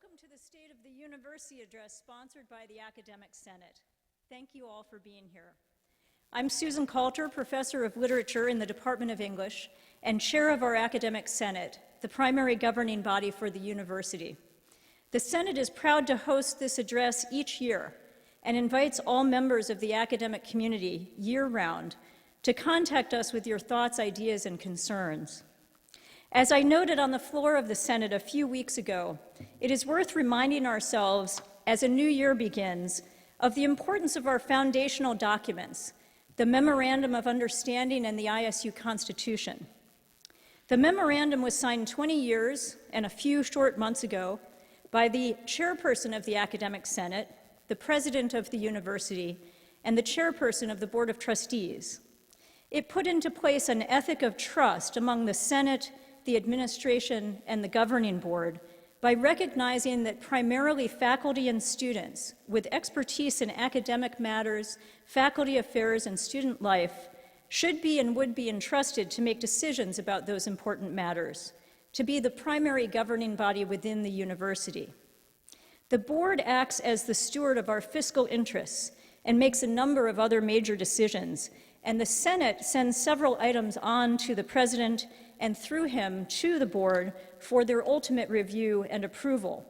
Welcome to the State of the University address sponsored by the Academic Senate. Thank you all for being here. I'm Susan Coulter, Professor of Literature in the Department of English and Chair of our Academic Senate, the primary governing body for the university. The Senate is proud to host this address each year and invites all members of the academic community year-round to contact us with your thoughts, ideas, and concerns. As I noted on the floor of the Senate a few weeks ago, it is worth reminding ourselves as a new year begins of the importance of our foundational documents, the Memorandum of Understanding and the ISU Constitution. The memorandum was signed 20 years and a few short months ago by the Chairperson of the Academic Senate, the President of the University, and the Chairperson of the Board of Trustees. It put into place an ethic of trust among the Senate, the administration, and the governing board by recognizing that primarily faculty and students with expertise in academic matters, faculty affairs, and student life should be and would be entrusted to make decisions about those important matters, to be the primary governing body within the university. The board acts as the steward of our fiscal interests and makes a number of other major decisions, and the Senate sends several items on to the president and through him to the board for their ultimate review and approval.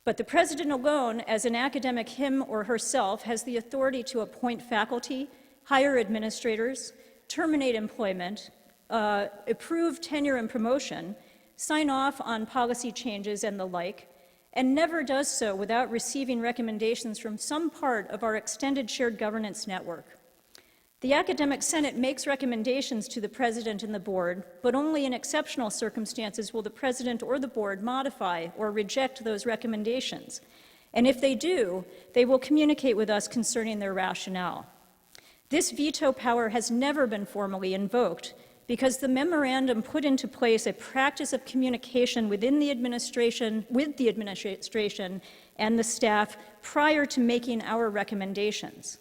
But the president alone, as an academic him or herself, has the authority to appoint faculty, hire administrators, terminate employment, approve tenure and promotion, sign off on policy changes and the like, and never does so without receiving recommendations from some part of our extended shared governance network. The Academic Senate makes recommendations to the president and the board, but only in exceptional circumstances will the president or the board modify or reject those recommendations. And if they do, they will communicate with us concerning their rationale. This veto power has never been formally invoked because the memorandum put into place a practice of communication within the administration, with the administration and the staff prior to making our recommendations.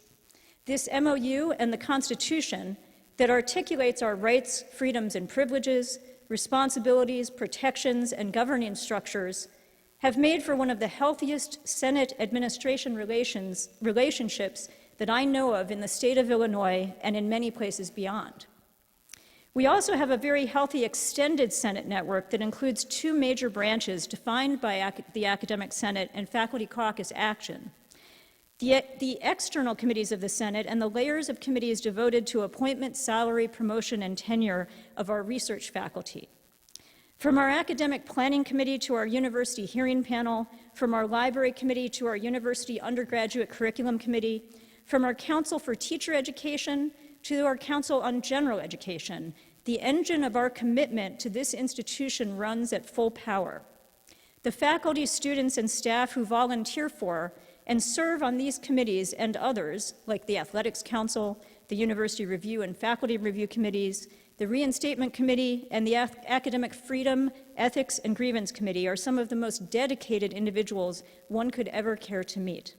This MOU and the Constitution that articulates our rights, freedoms, and privileges, responsibilities, protections, and governing structures have made for one of the healthiest Senate administration relationships that I know of in the state of Illinois and in many places beyond. We also have a very healthy extended Senate network that includes two major branches defined by the Academic Senate and Faculty Caucus action. The external committees of the Senate and the layers of committees devoted to appointment, salary, promotion, and tenure of our research faculty. From our academic planning committee to our university hearing panel, from our library committee to our university undergraduate curriculum committee, from our council for teacher education to our council on general education, the engine of our commitment to this institution runs at full power. The faculty, students, and staff who volunteer for and serve on these committees and others, like the Athletics Council, the University Review and Faculty Review Committees, the Reinstatement Committee, and the Academic Freedom, Ethics, and Grievance Committee are some of the most dedicated individuals one could ever care to meet.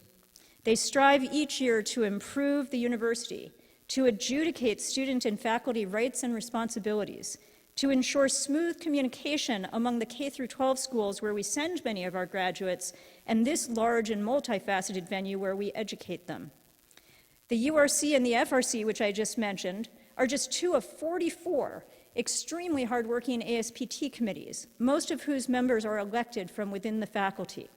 They strive each year to improve the university, to adjudicate student and faculty rights and responsibilities, to ensure smooth communication among the K-12 schools where we send many of our graduates, and this large and multifaceted venue where we educate them. The URC and the FRC, which I just mentioned, are just two of 44 extremely hardworking ASPT committees, most of whose members are elected from within the faculty.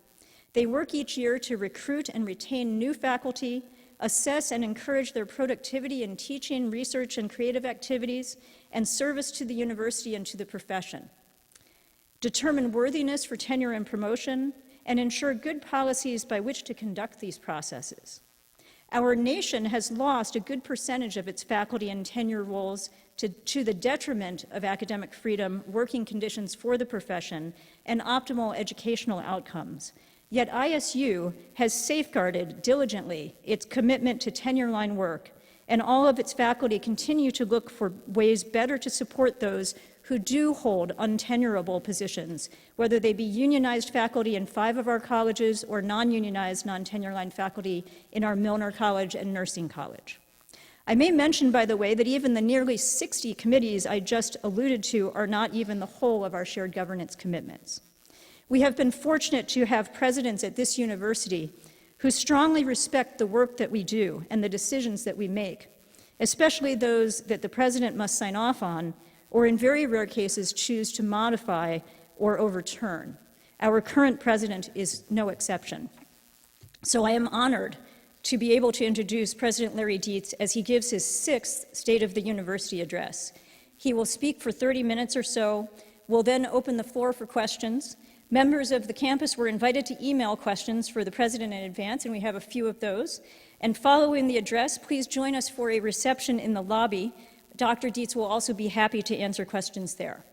They work each year to recruit and retain new faculty, assess and encourage their productivity in teaching, research, and creative activities, and service to the university and to the profession. Determine worthiness for tenure and promotion, and ensure good policies by which to conduct these processes. Our nation has lost a good percentage of its faculty and tenure roles to the detriment of academic freedom, working conditions for the profession, and optimal educational outcomes. Yet ISU has safeguarded diligently its commitment to tenure-line work, and all of its faculty continue to look for ways better to support those who do hold untenurable positions, whether they be unionized faculty in 5 of our colleges or non-unionized, non-tenure-line faculty in our Milner College and Nursing College. I may mention, by the way, that even the nearly 60 committees I just alluded to are not even the whole of our shared governance commitments. We have been fortunate to have presidents at this university who strongly respect the work that we do and the decisions that we make, especially those that the president must sign off on, or in very rare cases choose to modify or overturn. Our current president is no exception. So I am honored to be able to introduce President Larry Dietz as he gives his 6th State of the University address. He will speak for 30 minutes or so. We'll then open the floor for questions. Members of the campus were invited to email questions for the president in advance, and we have a few of those. And following the address, please join us for a reception in the lobby. Dr. Dietz will also be happy to answer questions there.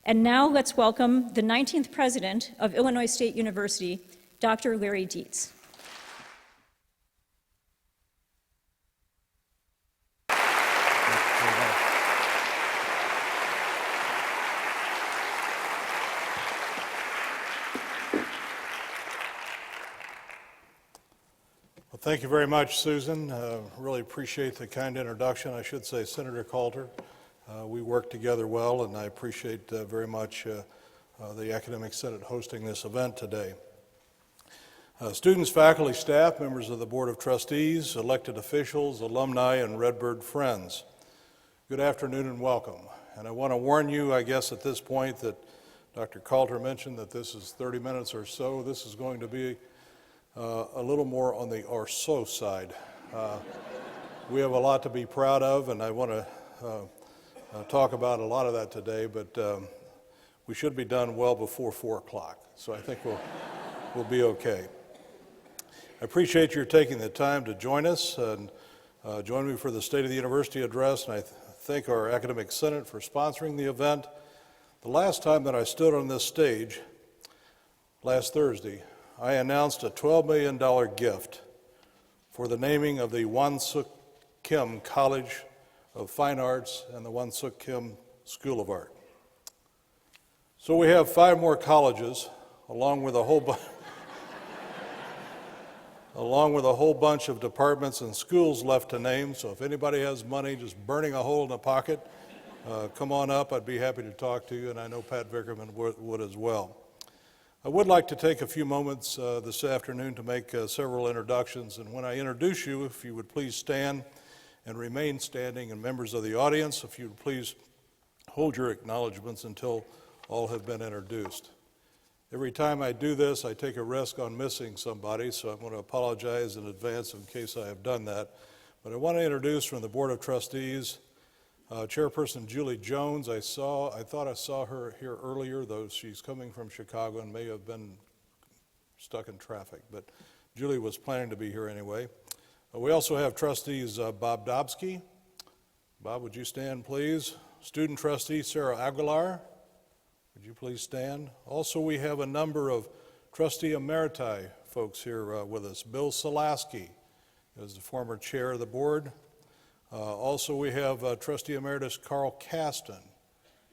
And now let's welcome the 19th president of Illinois State University, Dr. Larry Dietz. Thank you very much, Susan. Really appreciate the kind introduction. I should say, Senator Coulter. We work together well, and I appreciate very much the Academic Senate hosting this event today. Students, faculty, staff, members of the Board of Trustees, elected officials, alumni, and Redbird friends, good afternoon and welcome. And I want to warn you, I guess, at this point that Dr. Coulter mentioned that this is 30 minutes or so. This is going to be a little more on the or so side. We have a lot to be proud of, and I want to talk about a lot of that today, but we should be done well before 4 o'clock, so I think we'll be okay. I appreciate your taking the time to join us and join me for the State of the University address, and I thank our Academic Senate for sponsoring the event. The last time that I stood on this stage, last Thursday, I announced a $12 million gift for the naming of the Won-Suk Kim College of Fine Arts and the Won-Suk Kim School of Art. So we have 5 more colleges, along with a whole bunch of departments and schools left to name. So if anybody has money just burning a hole in the pocket, come on up. I'd be happy to talk to you, and I know Pat Vickerman would as well. I would like to take a few moments this afternoon to make several introductions, and when I introduce you, if you would please stand and remain standing, and members of the audience, if you would please hold your acknowledgments until all have been introduced. Every time I do this, I take a risk on missing somebody, so I'm going to apologize in advance in case I have done that. But I want to introduce from the Board of Trustees, Chairperson Julie Jones. I thought I saw her here earlier, though she's coming from Chicago and may have been stuck in traffic, but Julie was planning to be here anyway. We also have trustees Bob Dobsky. Bob, would you stand, please? Student trustee Sarah Aguilar. Would you please stand? Also, we have a number of trustee emeriti folks here with us. Bill Selaski is the former chair of the board. Also, we have Trustee Emeritus Carl Kasten.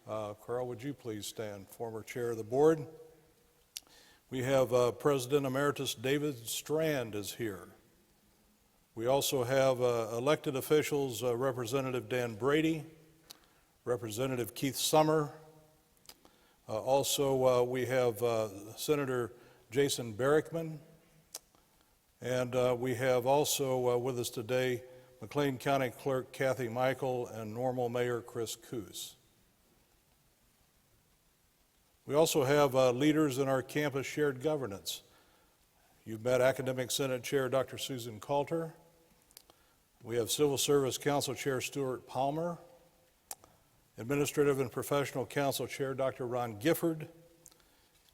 Carl, would you please stand? Former chair of the board. We have President Emeritus David Strand is here. We also have elected officials, Representative Dan Brady, Representative Keith Summer. Also, we have Senator Jason Barrickman. And we have also with us today McLean County Clerk Kathy Michael and Normal Mayor Chris Coos. We also have leaders in our campus shared governance. You've met Academic Senate Chair Dr. Susan Coulter. We have Civil Service Council Chair Stuart Palmer, Administrative and Professional Council Chair Dr. Ron Gifford,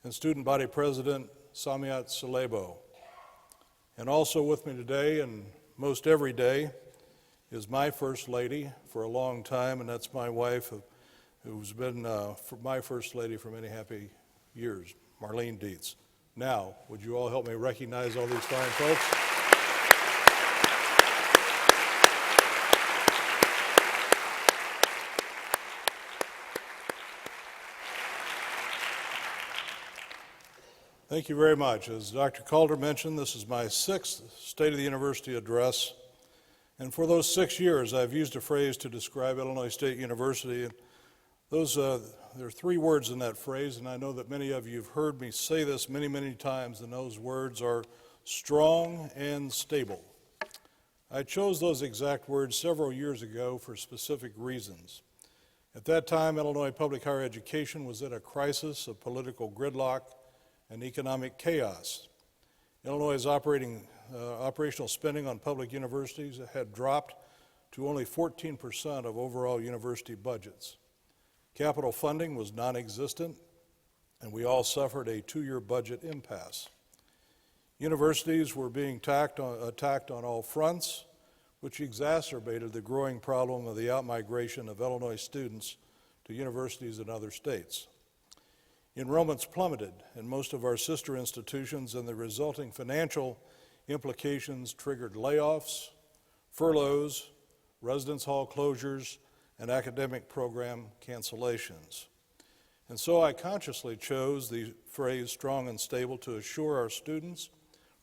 and Student Body President Samyat Salebo. And also with me today, and most every day, is my First Lady for a long time, and that's my wife, who's been my First Lady for many happy years, Marlene Dietz. Now, would you all help me recognize all these fine folks? Thank you very much. As Dr. Calder mentioned, this is my 6th State of the University address. And for those 6 years, I've used a phrase to describe Illinois State University. And those There are three words in that phrase, and I know that many of you have heard me say this many, many times, and those words are strong and stable. I chose those exact words several years ago for specific reasons. At that time, Illinois public higher education was at a crisis of political gridlock and economic chaos. Illinois' operational spending on public universities had dropped to only 14% of overall university budgets. Capital funding was non-existent, and we all suffered a 2-year budget impasse. Universities were being attacked on all fronts, which exacerbated the growing problem of the outmigration of Illinois students to universities in other states. Enrollments plummeted in most of our sister institutions, and the resulting financial implications triggered layoffs, furloughs, residence hall closures, and academic program cancellations. And so I consciously chose the phrase strong and stable to assure our students,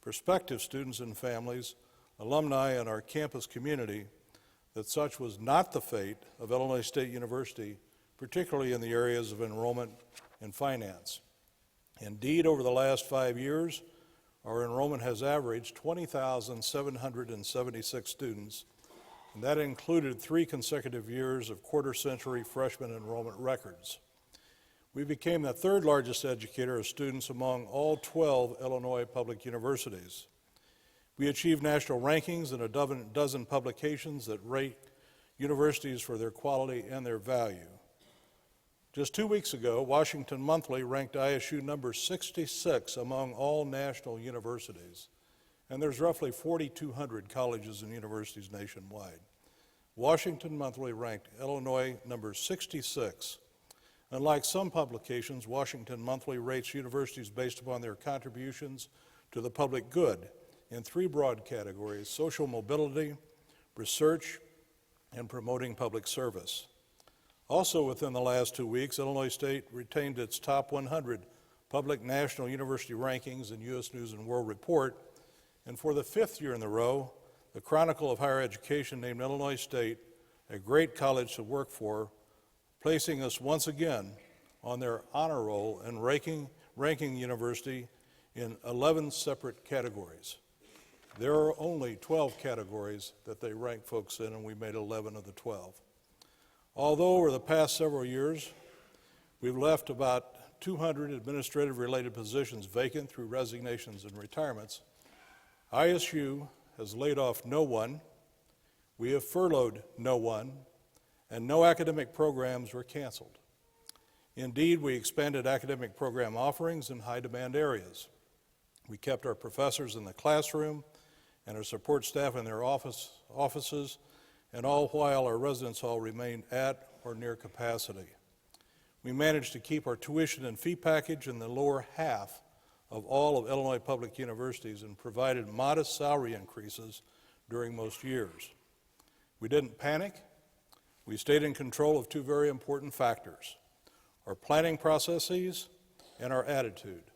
prospective students and families, alumni, and our campus community that such was not the fate of Illinois State University, particularly in the areas of enrollment and finance. Indeed, over the last 5 years, our enrollment has averaged 20,776 students, and that included 3 consecutive years of quarter-century freshman enrollment records. We became the 3rd largest educator of students among all 12 Illinois public universities. We achieved national rankings in a dozen publications that rate universities for their quality and their value. Just 2 weeks ago, Washington Monthly ranked ISU number 66 among all national universities, and there's roughly 4,200 colleges and universities nationwide. Washington Monthly ranked Illinois number 66. Unlike some publications, Washington Monthly rates universities based upon their contributions to the public good in 3 broad categories: social mobility, research, and promoting public service. Also within the last 2 weeks, Illinois State retained its top 100 public national university rankings in U.S. News & World Report, and for the 5th year in a row, the Chronicle of Higher Education named Illinois State a great college to work for, placing us once again on their honor roll and ranking the university in 11 separate categories. There are only 12 categories that they rank folks in, and we made 11 of the 12. Although over the past several years, we've left about 200 administrative-related positions vacant through resignations and retirements, ISU has laid off no one, we have furloughed no one, and no academic programs were canceled. Indeed, we expanded academic program offerings in high-demand areas. We kept our professors in the classroom and our support staff in their offices, and all while our residence hall remained at or near capacity. We managed to keep our tuition and fee package in the lower half of all of Illinois public universities and provided modest salary increases during most years. We didn't panic. We stayed in control of 2 very important factors: our planning processes and our attitude.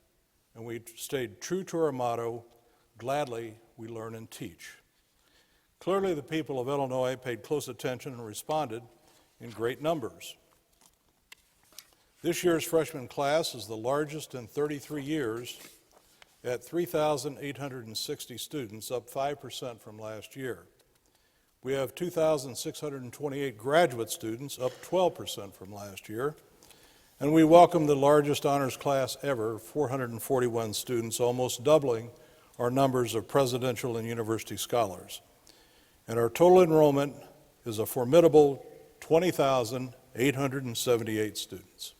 And we stayed true to our motto, gladly we learn and teach. Clearly, the people of Illinois paid close attention and responded in great numbers. This year's freshman class is the largest in 33 years at 3,860 students, up 5% from last year. We have 2,628 graduate students, up 12% from last year. And we welcome the largest honors class ever, 441 students, almost doubling our numbers of presidential and university scholars. And our total enrollment is a formidable 20,878 students.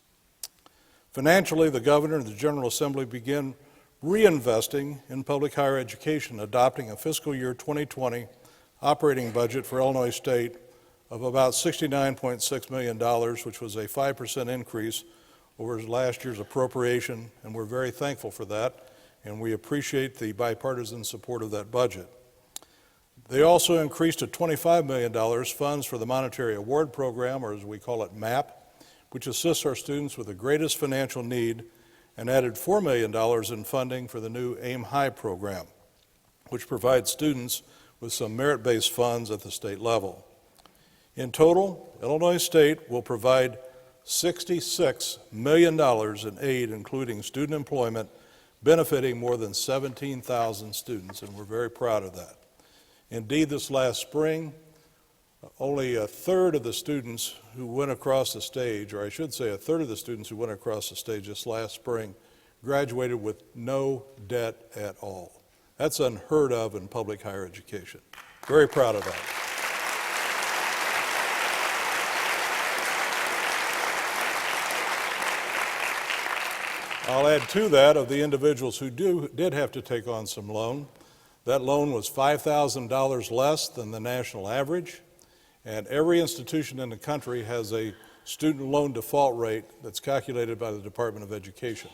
Financially, the Governor and the General Assembly began reinvesting in public higher education, adopting a fiscal year 2020 operating budget for Illinois State of about $69.6 million, which was a 5% increase over last year's appropriation, and we're very thankful for that, and we appreciate the bipartisan support of that budget. They also increased to $25 million funds for the Monetary Award Program, or as we call it, MAP, which assists our students with the greatest financial need, and added $4 million in funding for the new Aim High program, which provides students with some merit-based funds at the state level. In total, Illinois State will provide $66 million in aid, including student employment, benefiting more than 17,000 students, and we're very proud of that. Indeed, this last spring, only a third of the students who went across the stage, or I should say a third of the students who went across the stage this last spring, graduated with no debt at all. That's unheard of in public higher education. Very proud of that. I'll add to that of the individuals who did have to take on some loan. That loan was $5,000 less than the national average, and every institution in the country has a student loan default rate that's calculated by the Department of Education.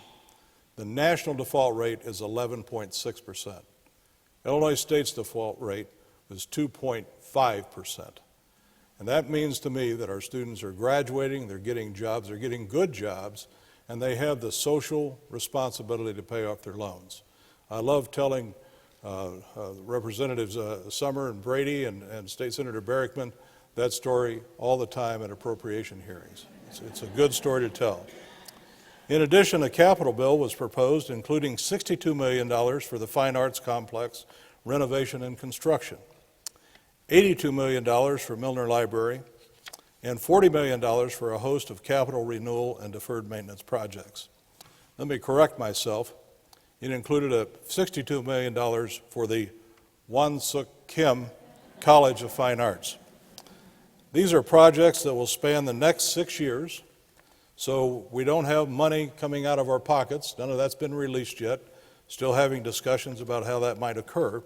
The national default rate is 11.6%. Illinois State's default rate is 2.5%. And that means to me that our students are graduating, they're getting jobs, they're getting good jobs, and they have the social responsibility to pay off their loans. I love telling Representatives Summer and Brady and State Senator Barrickman that story all the time at appropriation hearings. It's a good story to tell. In addition, a capital bill was proposed, including $62 million for the Fine Arts Complex renovation and construction, $82 million for Milner Library, and $40 million for a host of capital renewal and deferred maintenance projects. Let me correct myself. It included a $62 million for the Won Suk Kim College of Fine Arts. These are projects that will span the next 6 years, so we don't have money coming out of our pockets. None of that's been released yet. Still having discussions about how that might occur.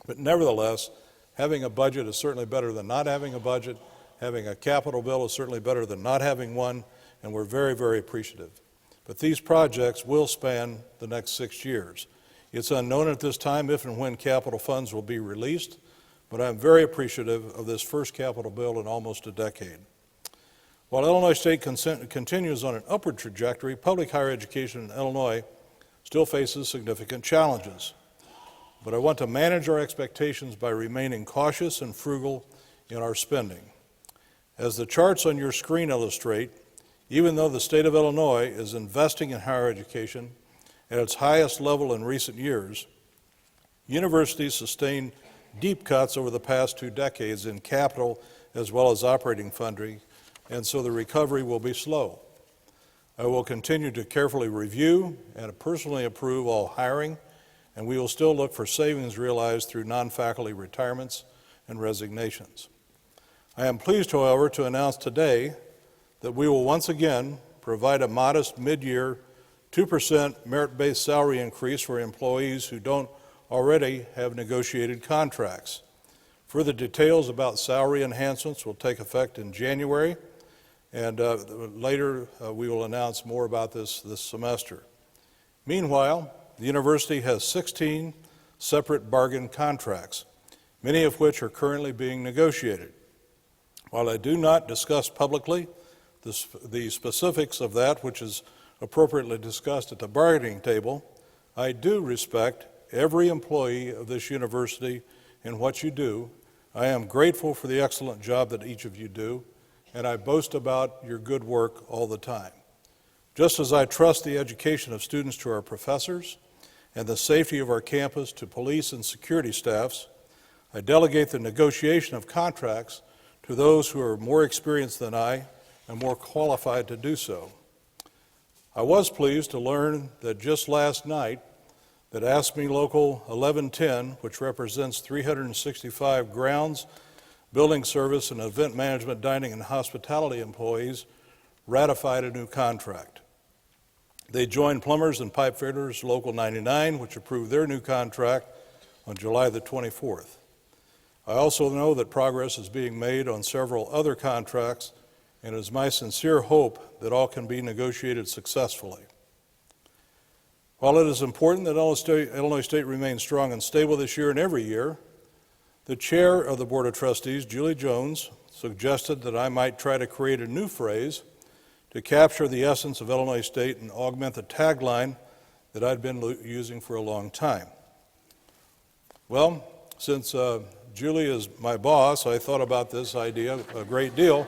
But nevertheless, having a budget is certainly better than not having a budget. Having a capital bill is certainly better than not having one, and we're very, very appreciative. But these projects will span the next 6 years. It's unknown at this time if and when capital funds will be released, but I'm very appreciative of this first capital bill in almost a decade. While Illinois State continues on an upward trajectory, public higher education in Illinois still faces significant challenges. But I want to manage our expectations by remaining cautious and frugal in our spending. As the charts on your screen illustrate, even though the state of Illinois is investing in higher education at its highest level in recent years, universities sustained deep cuts over the past 2 decades in capital as well as operating funding, and so the recovery will be slow. I will continue to carefully review and personally approve all hiring, and we will still look for savings realized through non-faculty retirements and resignations. I am pleased, however, to announce today that we will once again provide a modest mid-year 2% merit-based salary increase for employees who don't already have negotiated contracts. Further details about salary enhancements will take effect in January, and later we will announce more about this semester. Meanwhile, the university has 16 separate bargain contracts, many of which are currently being negotiated. While I do not discuss publicly the specifics of that which is appropriately discussed at the bargaining table, I do respect every employee of this university in what you do. I am grateful for the excellent job that each of you do, and I boast about your good work all the time. Just as I trust the education of students to our professors and the safety of our campus to police and security staffs, I delegate the negotiation of contracts to those who are more experienced than I and more qualified to do so. I was pleased to learn that just last night that ASME Local 1110, which represents 365 grounds, building service, and event management, dining, and hospitality employees, ratified a new contract. They joined Plumbers and Pipe Fitters Local 99, which approved their new contract on July the 24th. I also know that progress is being made on several other contracts, and it is my sincere hope that all can be negotiated successfully. While it is important that Illinois State remains strong and stable this year and every year, the chair of the Board of Trustees, Julie Jones, suggested that I might try to create a new phrase to capture the essence of Illinois State and augment the tagline that I'd been using for a long time. Well, since Julie is my boss, I thought about this idea a great deal.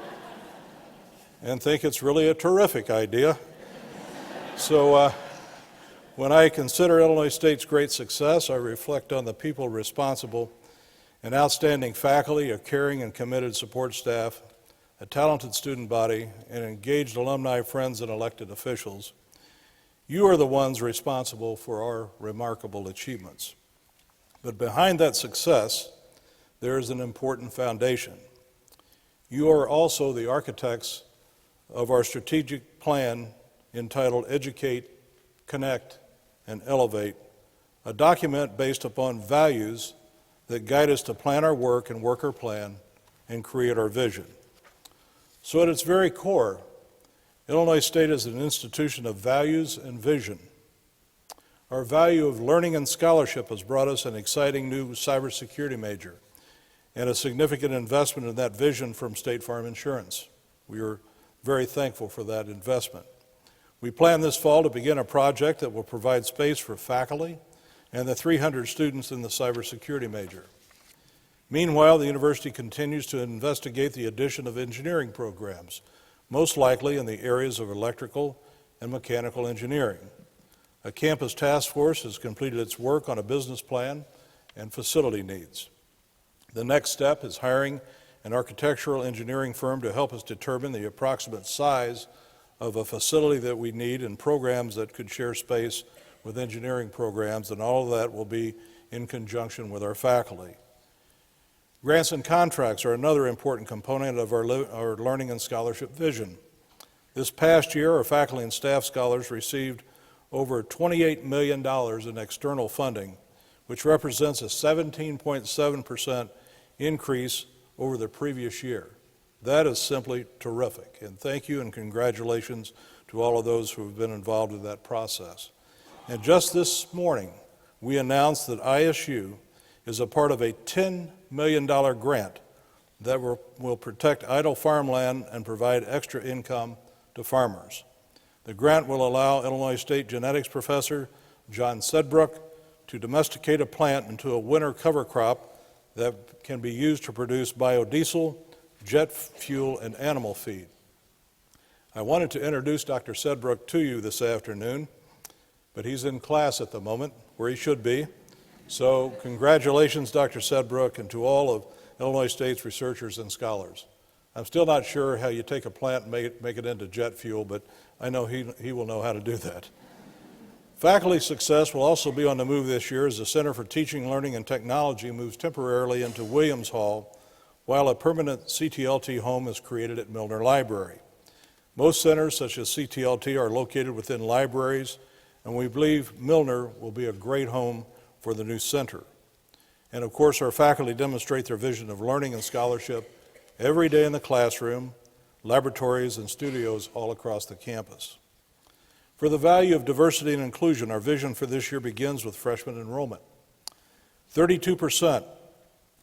and think it's really a terrific idea. So when I consider Illinois State's great success, I reflect on the people responsible, an outstanding faculty, a caring and committed support staff, a talented student body, and engaged alumni, friends, and elected officials. You are the ones responsible for our remarkable achievements. But behind that success, there is an important foundation. You are also the architects of our strategic plan entitled Educate, Connect, and Elevate, a document based upon values that guide us to plan our work and work our plan and create our vision. So at its very core, Illinois State is an institution of values and vision. Our value of learning and scholarship has brought us an exciting new cybersecurity major and a significant investment in that vision from State Farm Insurance. We are very thankful for that investment. We plan this fall to begin a project that will provide space for faculty and the 300 students in the cybersecurity major. Meanwhile, the university continues to investigate the addition of engineering programs, most likely in the areas of electrical and mechanical engineering. A campus task force has completed its work on a business plan and facility needs. The next step is hiring an architectural engineering firm to help us determine the approximate size of a facility that we need and programs that could share space with engineering programs, and all of that will be in conjunction with our faculty. Grants and contracts are another important component of our learning and scholarship vision. This past year, our faculty and staff scholars received over $28 million in external funding, which represents a 17.7% increase over the previous year. That is simply terrific, and thank you and congratulations to all of those who have been involved in that process. And just this morning, we announced that ISU is a part of a $10 million grant that will protect idle farmland and provide extra income to farmers. The grant will allow Illinois State genetics professor John Sedbrook to domesticate a plant into a winter cover crop that can be used to produce biodiesel, jet fuel, and animal feed. I wanted to introduce Dr. Sedbrook to you this afternoon, but he's in class at the moment, where he should be. So congratulations, Dr. Sedbrook, and to all of Illinois State's researchers and scholars. I'm still not sure how you take a plant and make it into jet fuel, but I know he will know how to do that. Faculty success will also be on the move this year as the Center for Teaching, Learning, and Technology moves temporarily into Williams Hall, while a permanent CTLT home is created at Milner Library. Most centers, such as CTLT, are located within libraries, and we believe Milner will be a great home for the new center. And of course, our faculty demonstrate their vision of learning and scholarship every day in the classroom, laboratories, and studios all across the campus. For the value of diversity and inclusion, our vision for this year begins with freshman enrollment. 32%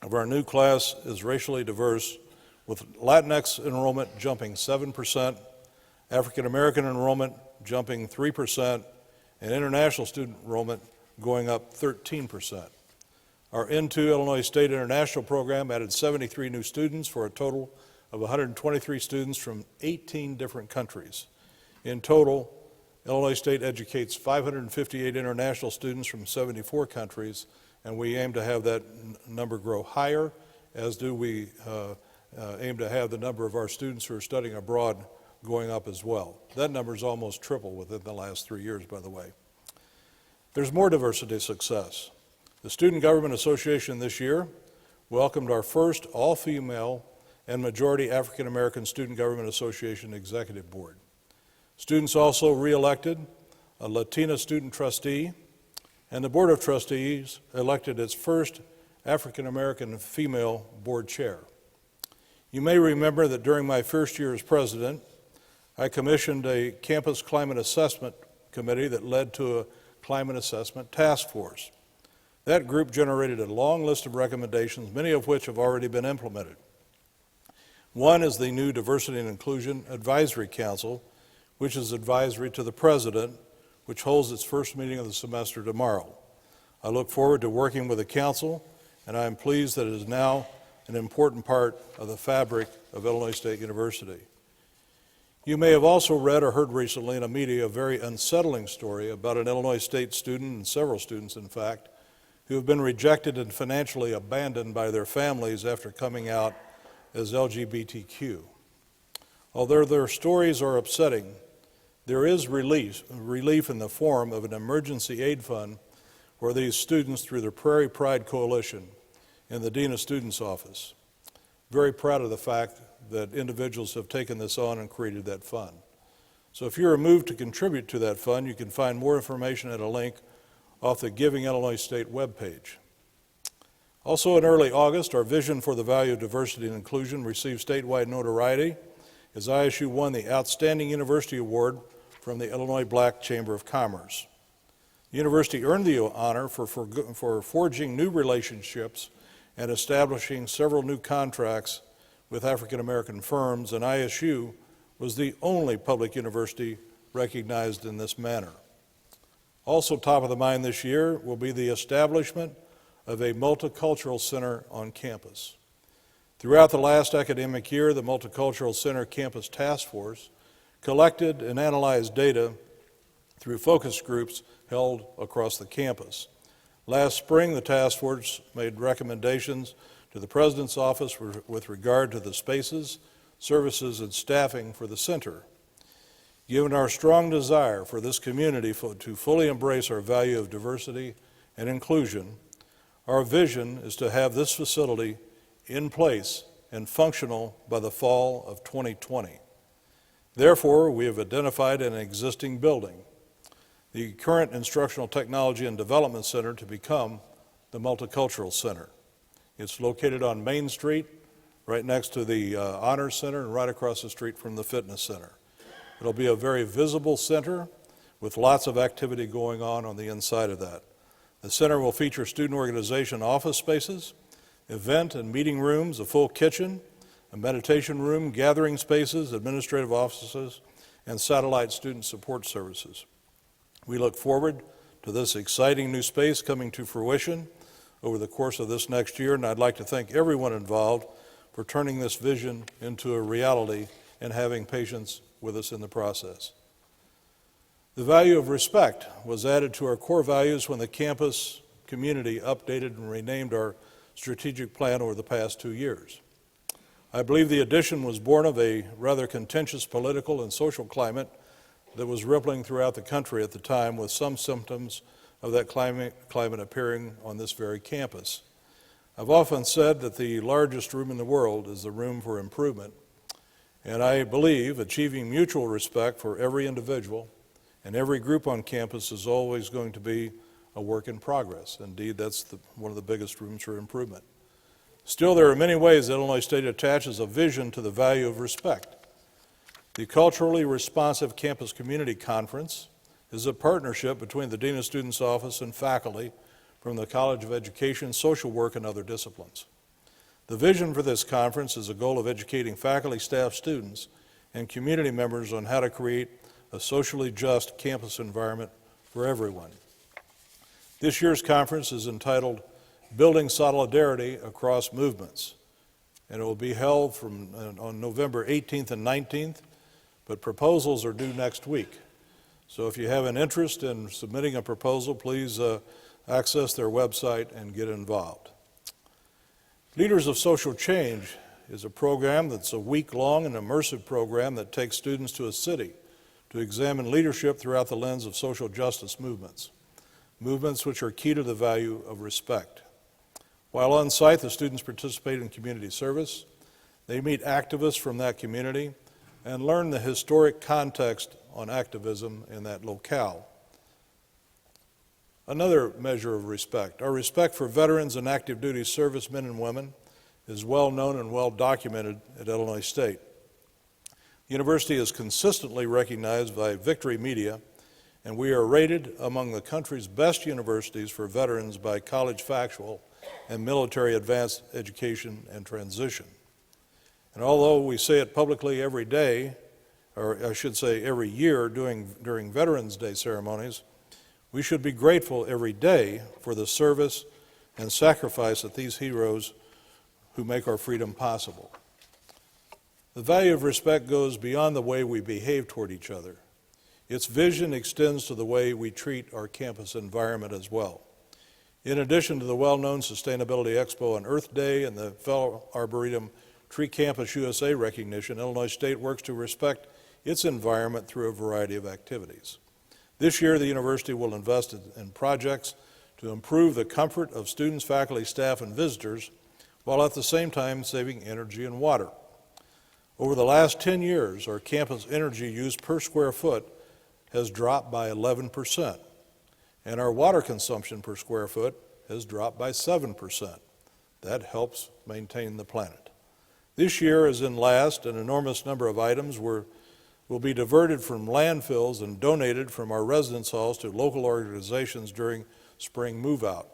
of our new class is racially diverse, with Latinx enrollment jumping 7%, African American enrollment jumping 3%, and international student enrollment going up 13%. Our Into Illinois State International program added 73 new students for a total of 123 students from 18 different countries. In total, Illinois State educates 558 international students from 74 countries, and we aim to have that number grow higher, as do we aim to have the number of our students who are studying abroad going up as well. That number is almost triple within the last 3 years, by the way. There's more diversity success. The Student Government Association this year welcomed our first all-female and majority African American Student Government Association Executive Board. Students also re-elected a Latina student trustee, and the Board of Trustees elected its first African American female board chair. You may remember that during my first year as president, I commissioned a campus climate assessment committee that led to a climate assessment task force. That group generated a long list of recommendations, many of which have already been implemented. One is the new Diversity and Inclusion Advisory Council, which is advisory to the president, which holds its first meeting of the semester tomorrow. I look forward to working with the council, and I am pleased that it is now an important part of the fabric of Illinois State University. You may have also read or heard recently in the media a very unsettling story about an Illinois State student, and several students in fact, who have been rejected and financially abandoned by their families after coming out as LGBTQ. Although their stories are upsetting, there is relief in the form of an emergency aid fund for these students through the Prairie Pride Coalition and the Dean of Students Office. Very proud of the fact that individuals have taken this on and created that fund. So if you're moved to contribute to that fund, you can find more information at a link off the Giving Illinois State webpage. Also in early August, our vision for the value of diversity and inclusion received statewide notoriety as ISU won the Outstanding University Award from the Illinois Black Chamber of Commerce. The university earned the honor for forging new relationships and establishing several new contracts with African American firms, and ISU was the only public university recognized in this manner. Also top of the mind this year will be the establishment of a Multicultural Center on campus. Throughout the last academic year, the Multicultural Center Campus Task Force collected and analyzed data through focus groups held across the campus. Last spring, the task force made recommendations to the President's office with regard to the spaces, services, and staffing for the center. Given our strong desire for this community to fully embrace our value of diversity and inclusion, our vision is to have this facility in place and functional by the fall of 2020. Therefore, we have identified an existing building, the current Instructional Technology and Development Center, to become the Multicultural Center. It's located on Main Street, right next to the Honors Center and right across the street from the Fitness Center. It'll be a very visible center with lots of activity going on the inside of that. The center will feature student organization office spaces, event and meeting rooms, a full kitchen, a meditation room, gathering spaces, administrative offices, and satellite student support services. We look forward to this exciting new space coming to fruition over the course of this next year, and I'd like to thank everyone involved for turning this vision into a reality and having patience with us in the process. The value of respect was added to our core values when the campus community updated and renamed our strategic plan over the past 2 years. I believe the addition was born of a rather contentious political and social climate that was rippling throughout the country at the time, with some symptoms of that climate appearing on this very campus. I've often said that the largest room in the world is the room for improvement, and I believe achieving mutual respect for every individual and every group on campus is always going to be a work in progress. Indeed, that's one of the biggest rooms for improvement. Still, there are many ways that Illinois State attaches a vision to the value of respect. The Culturally Responsive Campus Community Conference is a partnership between the Dean of Students Office and faculty from the College of Education, Social Work, and other disciplines. The vision for this conference is a goal of educating faculty, staff, students, and community members on how to create a socially just campus environment for everyone. This year's conference is entitled Building Solidarity Across Movements, and it will be held on November 18th and 19th, but proposals are due next week. So if you have an interest in submitting a proposal, please access their website and get involved. Leaders of Social Change is a program that's a week-long and immersive program that takes students to a city to examine leadership throughout the lens of social justice movements which are key to the value of respect. While on site, the students participate in community service. They meet activists from that community and learn the historic context on activism in that locale. Another measure of respect, our respect for veterans and active duty servicemen and women, is well known and well documented at Illinois State. The university is consistently recognized by Victory Media, and we are rated among the country's best universities for veterans by College Factual and Military Advanced Education and Transition. And although we say it publicly every day, or I should say every year during Veterans Day ceremonies, we should be grateful every day for the service and sacrifice of these heroes who make our freedom possible. The value of respect goes beyond the way we behave toward each other. Its vision extends to the way we treat our campus environment as well. In addition to the well-known Sustainability Expo on Earth Day and the Fellow Arboretum Tree Campus USA recognition, Illinois State works to respect its environment through a variety of activities. This year, the university will invest in projects to improve the comfort of students, faculty, staff, and visitors, while at the same time saving energy and water. Over the last 10 years, our campus energy use per square foot has dropped by 11%, and our water consumption per square foot has dropped by 7%. That helps maintain the planet. This year, as in last, an enormous number of items will be diverted from landfills and donated from our residence halls to local organizations during spring move-out.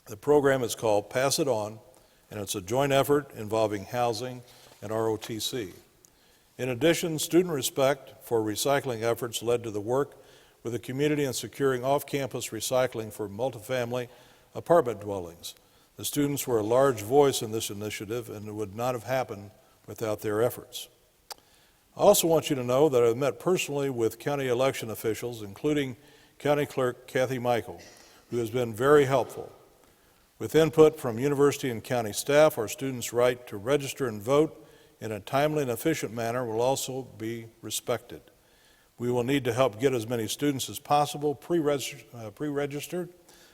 The program is called Pass It On, and it's a joint effort involving housing and ROTC. In addition, student respect for recycling efforts led to the work with the community in securing off-campus recycling for multifamily apartment dwellings. The students were a large voice in this initiative, and it would not have happened without their efforts. I also want you to know that I've met personally with county election officials, including County Clerk Kathy Michael, who has been very helpful. With input from university and county staff, our students' right to register and vote in a timely and efficient manner will also be respected. We will need to help get as many students as possible pre-registered,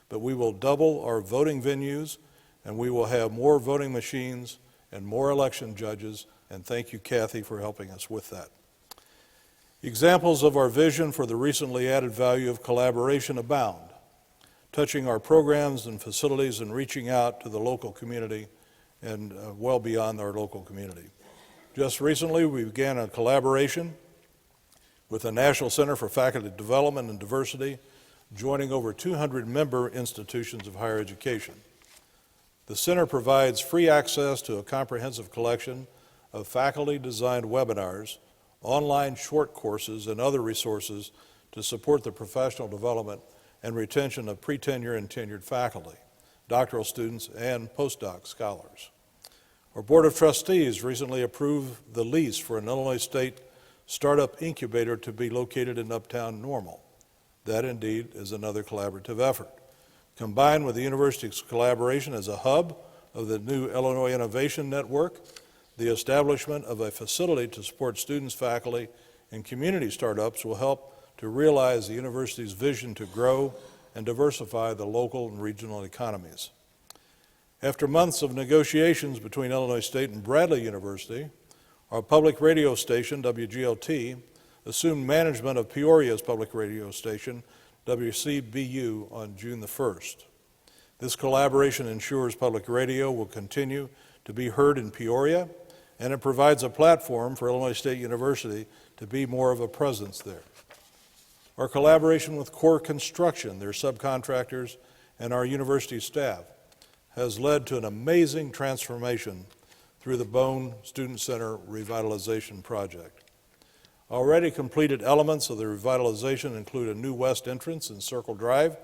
but we will double our voting venues, and we will have more voting machines and more election judges, and thank you, Kathy, for helping us with that. Examples of our vision for the recently added value of collaboration abound, touching our programs and facilities and reaching out to the local community and well beyond our local community. Just recently, we began a collaboration with the National Center for Faculty Development and Diversity, joining over 200 member institutions of higher education. The center provides free access to a comprehensive collection of faculty-designed webinars, online short courses, and other resources to support the professional development and retention of pre-tenure and tenured faculty, doctoral students, and postdoc scholars. Our Board of Trustees recently approved the lease for an Illinois State startup incubator to be located in Uptown Normal. That indeed is another collaborative effort. Combined with the university's collaboration as a hub of the new Illinois Innovation Network, the establishment of a facility to support students, faculty, and community startups will help to realize the university's vision to grow and diversify the local and regional economies. After months of negotiations between Illinois State and Bradley University, our public radio station, WGLT, assumed management of Peoria's public radio station, WCBU, on June the 1st. This collaboration ensures public radio will continue to be heard in Peoria, and it provides a platform for Illinois State University to be more of a presence there. Our collaboration with Core Construction, their subcontractors, and our university staff has led to an amazing transformation through the Bone Student Center Revitalization Project. Already completed elements of the revitalization include a new west entrance in Circle Drive,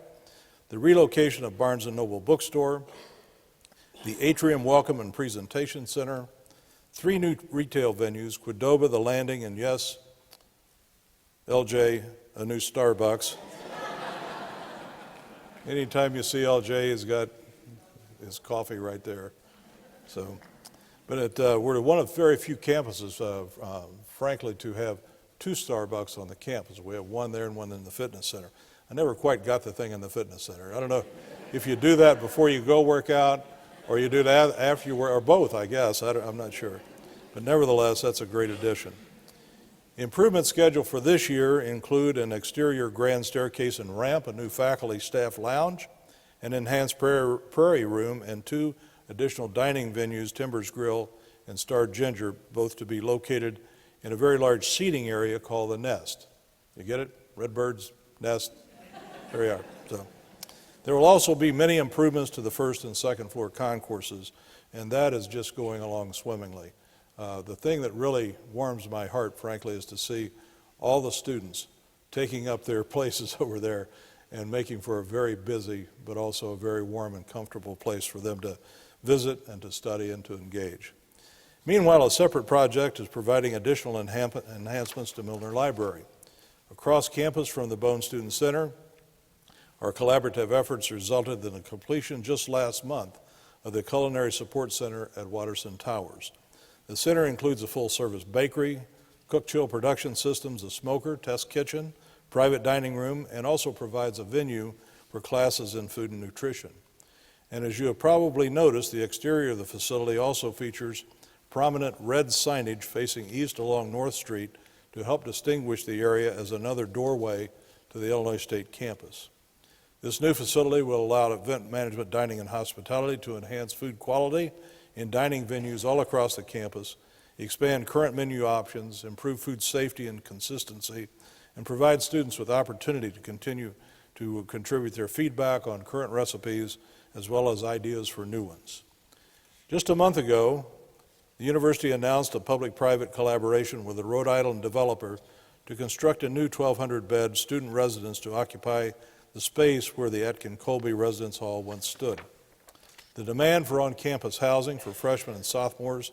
the relocation of Barnes & Noble Bookstore, the Atrium Welcome and Presentation Center, 3 new retail venues, Qdoba, The Landing, and yes, LJ, a new Starbucks. Anytime you see LJ, he's got his coffee right there. But we're one of very few campuses, frankly, to have 2 Starbucks on the campus. We have one there and one in the fitness center. I never quite got the thing in the fitness center. I don't know if you do that before you go work out or you do that after you work, or both, I guess. I'm not sure. But nevertheless, that's a great addition. Improvements scheduled for this year include an exterior grand staircase and ramp, a new faculty staff lounge, an enhanced prairie room, and 2 additional dining venues, Timbers Grill and Star Ginger, both to be located in a very large seating area called the Nest. You get it? Redbirds, Nest. There we are. So, there will also be many improvements to the first and second floor concourses, and that is just going along swimmingly. The thing that really warms my heart, frankly, is to see all the students taking up their places over there and making for a very busy but also a very warm and comfortable place for them to visit and to study and to engage. Meanwhile, a separate project is providing additional enhancements to Milner Library. Across campus from the Bone Student Center, our collaborative efforts resulted in the completion just last month of the Culinary Support Center at Watterson Towers. The center includes a full-service bakery, cook-chill production systems, a smoker, test kitchen, private dining room, and also provides a venue for classes in food and nutrition. And as you have probably noticed, the exterior of the facility also features prominent red signage facing east along North Street to help distinguish the area as another doorway to the Illinois State campus. This new facility will allow event management, dining, and hospitality to enhance food quality in dining venues all across the campus, expand current menu options, improve food safety and consistency, and provide students with opportunity to continue to contribute their feedback on current recipes as well as ideas for new ones. Just a month ago, the university announced a public-private collaboration with a Rhode Island developer to construct a new 1,200-bed student residence to occupy the space where the Atkin-Colby Residence Hall once stood. The demand for on-campus housing for freshmen and sophomores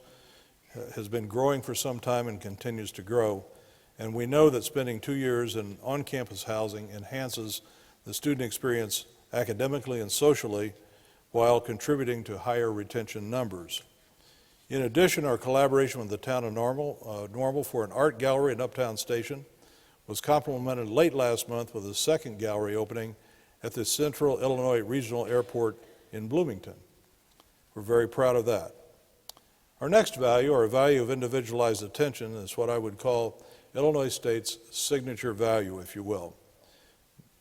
has been growing for some time and continues to grow, and we know that spending 2 years in on-campus housing enhances the student experience academically and socially while contributing to higher retention numbers. In addition, our collaboration with the town of Normal for an art gallery in Uptown Station was complemented late last month with a second gallery opening at the Central Illinois Regional Airport in Bloomington. We're very proud of that. Our next value, our value of individualized attention, is what I would call Illinois State's signature value, if you will.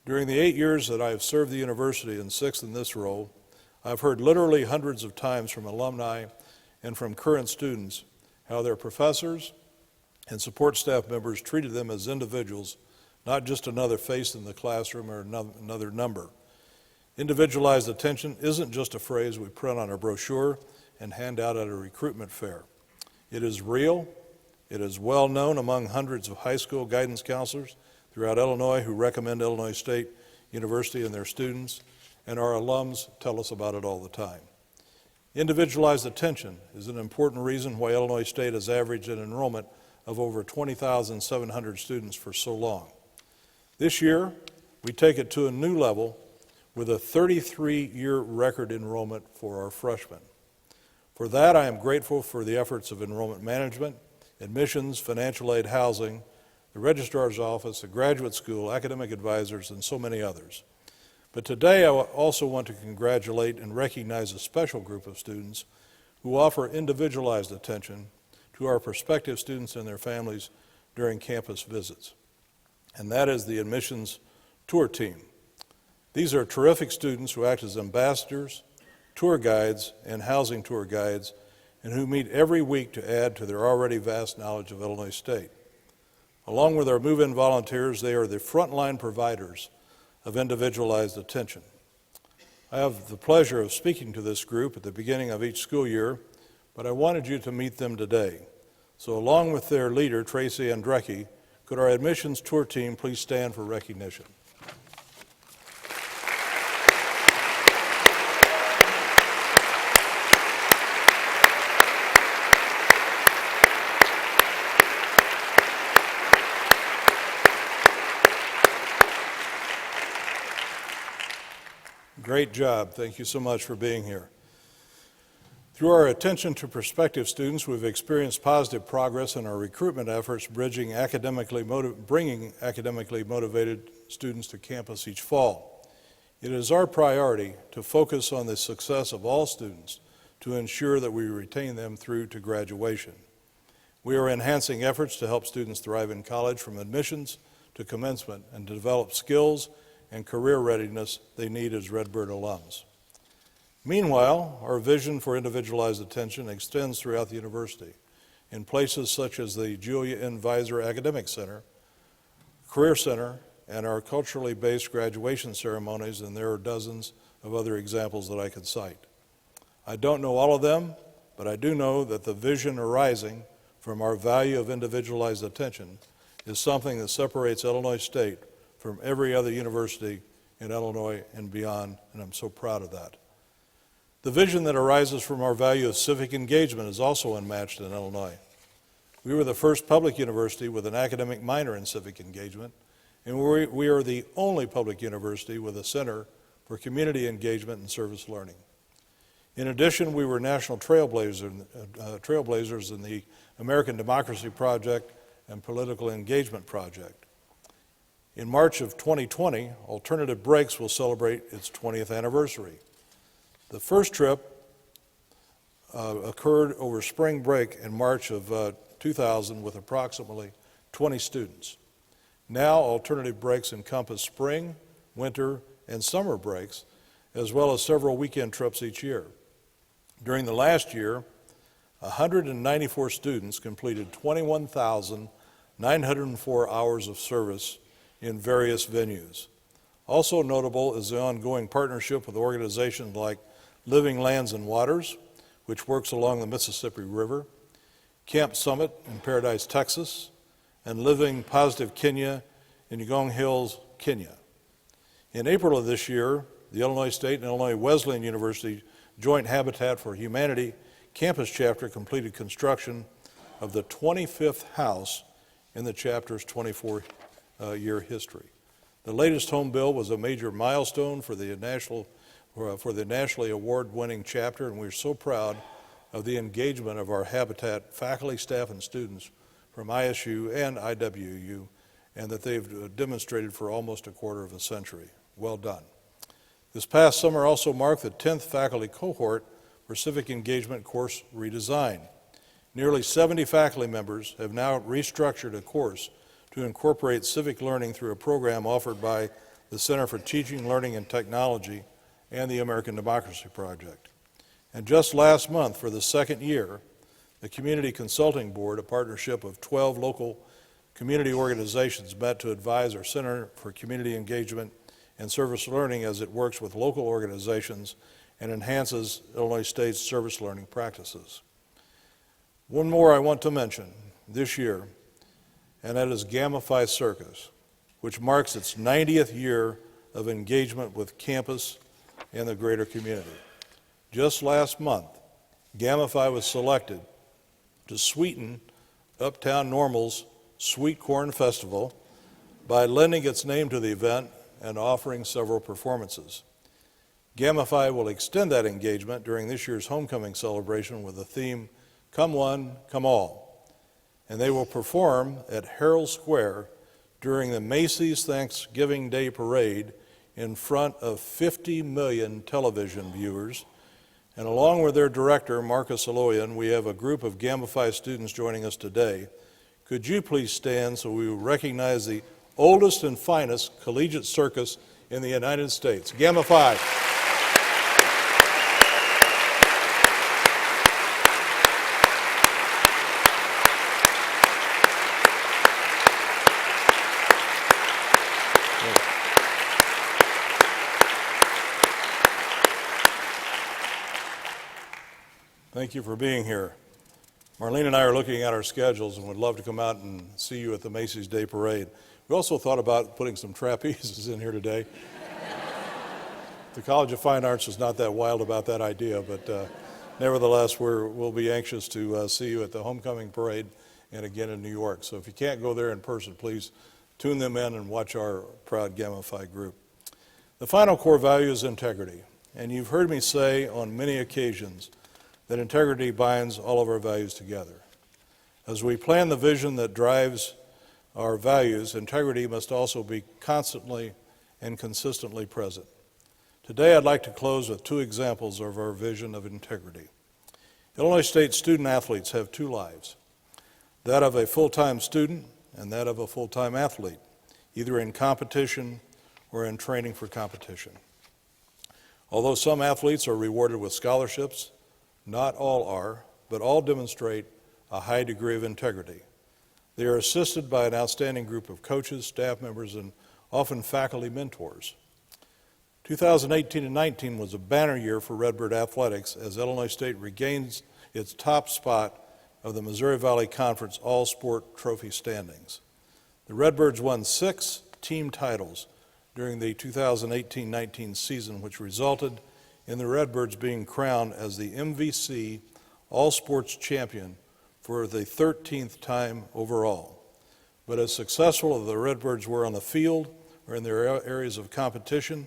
During the 8 years that I have served the university and 6 in this role, I've heard literally hundreds of times from alumni and from current students how their professors and support staff members treated them as individuals, not just another face in the classroom or another number. Individualized attention isn't just a phrase we print on a brochure and hand out at a recruitment fair. It is real. It is well known among hundreds of high school guidance counselors throughout Illinois who recommend Illinois State University and their students, and our alums tell us about it all the time. Individualized attention is an important reason why Illinois State has averaged an enrollment of over 20,700 students for so long. This year, we take it to a new level with a 33-year record enrollment for our freshmen. For that, I am grateful for the efforts of enrollment management, admissions, financial aid, housing, the registrar's office, the graduate school, academic advisors, and so many others. But today I also want to congratulate and recognize a special group of students who offer individualized attention to our prospective students and their families during campus visits, and that is the admissions tour team. These are terrific students who act as ambassadors, tour guides, and housing tour guides, and who meet every week to add to their already vast knowledge of Illinois State. Along with our move-in volunteers, they are the frontline providers of individualized attention. I have the pleasure of speaking to this group at the beginning of each school year, but I wanted you to meet them today. So along with their leader, Tracy Andrecki, could our admissions tour team please stand for recognition? Great job. Thank you so much for being here. Through our attention to prospective students, we've experienced positive progress in our recruitment efforts, bringing academically motivated students to campus each fall. It is our priority to focus on the success of all students to ensure that we retain them through to graduation. We are enhancing efforts to help students thrive in college from admissions to commencement and to develop skills and career readiness they need as Redbird alums. Meanwhile, our vision for individualized attention extends throughout the university in places such as the Julia N. Visor Academic Center, Career Center, and our culturally based graduation ceremonies, and there are dozens of other examples that I could cite. I don't know all of them, but I do know that the vision arising from our value of individualized attention is something that separates Illinois State from every other university in Illinois and beyond, and I'm so proud of that. The vision that arises from our value of civic engagement is also unmatched in Illinois. We were the first public university with an academic minor in civic engagement, and we are the only public university with a center for community engagement and service learning. In addition, we were national trailblazers in the American Democracy Project and Political Engagement Project. In March of 2020, Alternative Breaks will celebrate its 20th anniversary. The first trip occurred over spring break in March of 2000 with approximately 20 students. Now, Alternative Breaks encompass spring, winter, and summer breaks, as well as several weekend trips each year. During the last year, 194 students completed 21,904 hours of service in various venues. Also notable is the ongoing partnership with organizations like Living Lands and Waters, which works along the Mississippi River, Camp Summit in Paradise, Texas, and Living Positive Kenya in Yagong Hills, Kenya. In April of this year, the Illinois State and Illinois Wesleyan University Joint Habitat for Humanity campus chapter completed construction of the 25th house in the chapter's 24-year history. The latest home build was a major milestone for the nationally award-winning chapter, and we're so proud of the engagement of our Habitat faculty, staff, and students from ISU and IWU, and that they've demonstrated for almost a quarter of a century. Well done. This past summer also marked the 10th faculty cohort for Civic Engagement course Redesign. Nearly 70 faculty members have now restructured a course to incorporate civic learning through a program offered by the Center for Teaching, Learning, and Technology and the American Democracy Project. And just last month, for the second year, the Community Consulting Board, a partnership of 12 local community organizations, met to advise our Center for Community Engagement and Service Learning as it works with local organizations and enhances Illinois State's service learning practices. One more I want to mention this year, and that is Phi Circus, which marks its 90th year of engagement with campus and the greater community. Just last month, Phi was selected to sweeten Uptown Normal's Sweet Corn Festival by lending its name to the event and offering several performances. Phi will extend that engagement during this year's homecoming celebration with the theme, Come One, Come All. And they will perform at Herald Square during the Macy's Thanksgiving Day Parade in front of 50 million television viewers. And along with their director, Marcus Aloyan, we have a group of Phi students joining us today. Could you please stand so we will recognize the oldest and finest collegiate circus in the United States, Phi. Thank you for being here. Marlene and I are looking at our schedules and would love to come out and see you at the Macy's Day Parade. We also thought about putting some trapezes in here today. The College of Fine Arts is not that wild about that idea, but nevertheless, we'll be anxious to see you at the Homecoming Parade and again in New York. So if you can't go there in person, please tune them in and watch our proud Phi group. The final core value is integrity, and you've heard me say on many occasions that integrity binds all of our values together. As we plan the vision that drives our values, integrity must also be constantly and consistently present. Today, I'd like to close with two examples of our vision of integrity. Illinois State student athletes have two lives, that of a full-time student and that of a full-time athlete, either in competition or in training for competition. Although some athletes are rewarded with scholarships, not all are, but all demonstrate a high degree of integrity. They are assisted by an outstanding group of coaches, staff members, and often faculty mentors. 2018 and 19 was a banner year for Redbird Athletics as Illinois State regains its top spot of the Missouri Valley Conference All-Sport Trophy standings. The Redbirds won 6 team titles during the 2018-19 season, which resulted in the Redbirds being crowned as the MVC All-Sports Champion for the 13th time overall. But as successful as the Redbirds were on the field or in their areas of competition,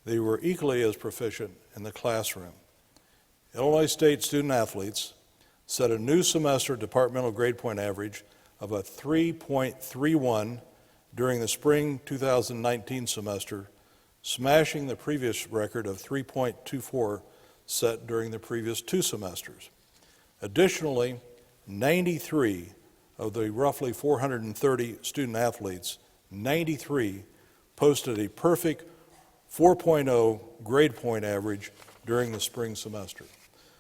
they were equally as proficient in the classroom. Illinois State student athletes set a new semester departmental grade point average of a 3.31 during the spring 2019 semester, smashing the previous record of 3.24 set during the previous two semesters. Additionally, 93 of the roughly 430 student athletes, 93 posted a perfect 4.0 grade point average during the spring semester.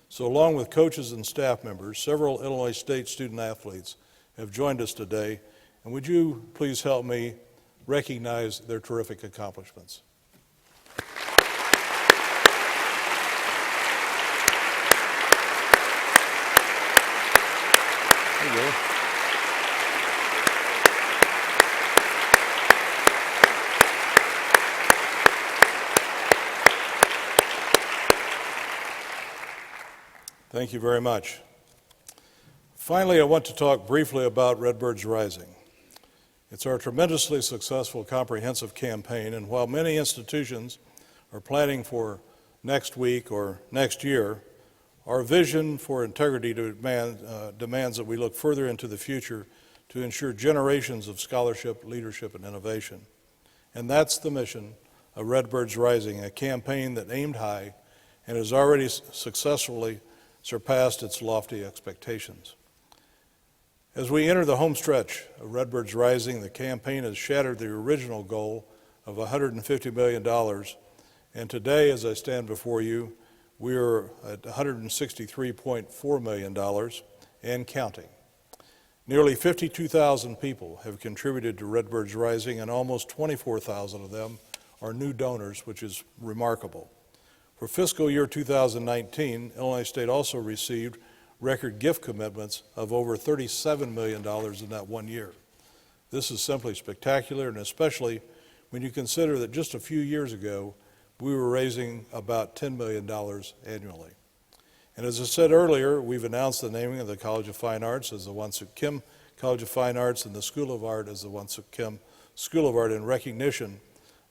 So along with coaches and staff members, several Illinois State student athletes have joined us today, and would you please help me recognize their terrific accomplishments? There you go. Thank you very much. Finally, I want to talk briefly about Redbirds Rising. It's our tremendously successful comprehensive campaign, and while many institutions are planning for next week or next year, our vision for integrity demands that we look further into the future to ensure generations of scholarship, leadership, and innovation. And that's the mission of Redbirds Rising, a campaign that aimed high and has already successfully surpassed its lofty expectations. As we enter the home stretch of Redbirds Rising, the campaign has shattered the original goal of $150 million, and today, as I stand before you, we are at $163.4 million and counting. Nearly 52,000 people have contributed to Redbirds Rising, and almost 24,000 of them are new donors, which is remarkable. For fiscal year 2019, Illinois State also received record gift commitments of over $37 million in that 1 year. This is simply spectacular, and especially when you consider that just a few years ago, we were raising about $10 million annually. And as I said earlier, we've announced the naming of the College of Fine Arts as the Wansuk Kim College of Fine Arts and the School of Art as the Wansuk Kim School of Art in recognition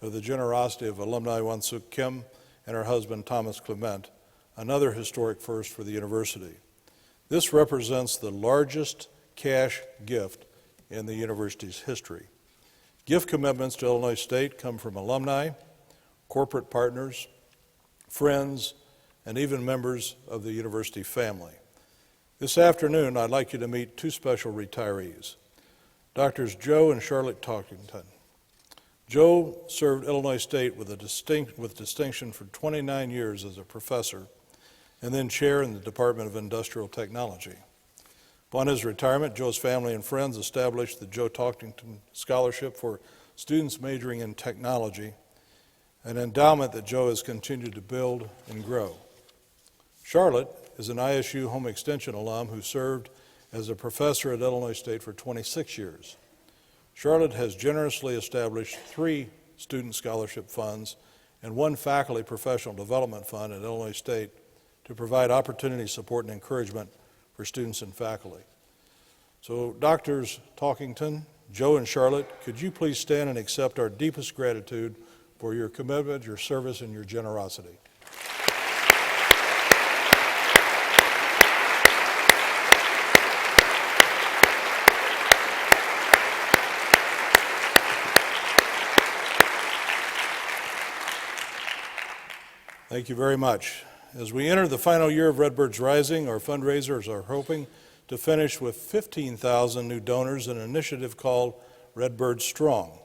of the generosity of alumni Wansuk Kim and her husband Thomas Clement, another historic first for the university. This represents the largest cash gift in the university's history. Gift commitments to Illinois State come from alumni, corporate partners, friends, and even members of the university family. This afternoon, I'd like you to meet two special retirees, Doctors Joe and Charlotte Talkington. Joe served Illinois State with distinction for 29 years as a professor and then chair in the Department of Industrial Technology. Upon his retirement, Joe's family and friends established the Joe Talkington Scholarship for students majoring in technology, an endowment that Joe has continued to build and grow. Charlotte is an ISU Home Extension alum who served as a professor at Illinois State for 26 years. Charlotte has generously established 3 student scholarship funds and 1 faculty professional development fund at Illinois State to provide opportunity, support, and encouragement for students and faculty. So, Doctors Talkington, Joe, and Charlotte, could you please stand and accept our deepest gratitude for your commitment, your service, and your generosity. Thank you very much. As we enter the final year of Redbirds Rising, our fundraisers are hoping to finish with 15,000 new donors in an initiative called Redbirds Strong.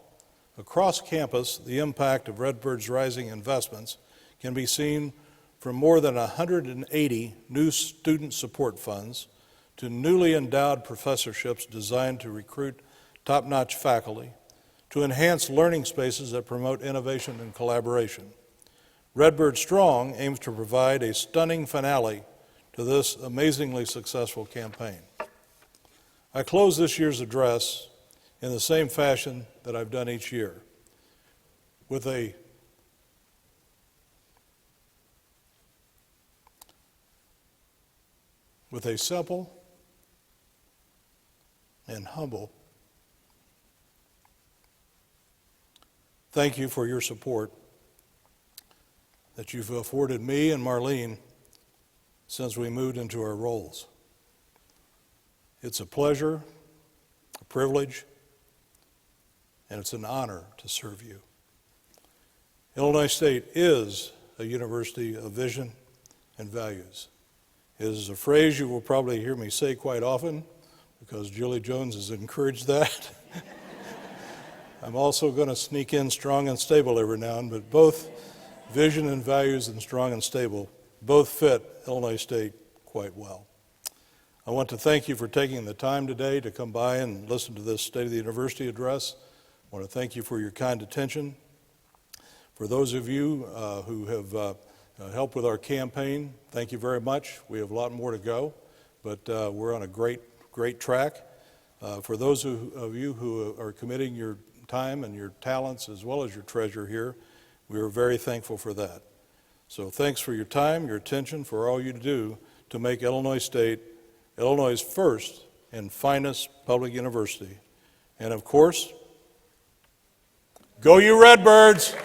Across campus, the impact of Redbirds Rising investments can be seen from more than 180 new student support funds to newly endowed professorships designed to recruit top-notch faculty, to enhance learning spaces that promote innovation and collaboration. Redbird Strong aims to provide a stunning finale to this amazingly successful campaign. I close this year's address in the same fashion that I've done each year, with a with a simple and humble thank you for your support that you've afforded me and Marlene since we moved into our roles. It's a pleasure, a privilege, and it's an honor to serve you. Illinois State is a university of vision and values. It is a phrase you will probably hear me say quite often because Julie Jones has encouraged that. I'm also going to sneak in strong and stable every now and then, but both vision and values and strong and stable both fit Illinois State quite well. I want to thank you for taking the time today to come by and listen to this State of the University address. I want to thank you for your kind attention. For those of you who have helped with our campaign, thank you very much. We have a lot more to go, but we're on a great track. For those of you who are committing your time and your talents as well as your treasure here, we are very thankful for that. So thanks for your time, your attention, for all you do to make Illinois State Illinois' first and finest public university. And of course, go you Redbirds!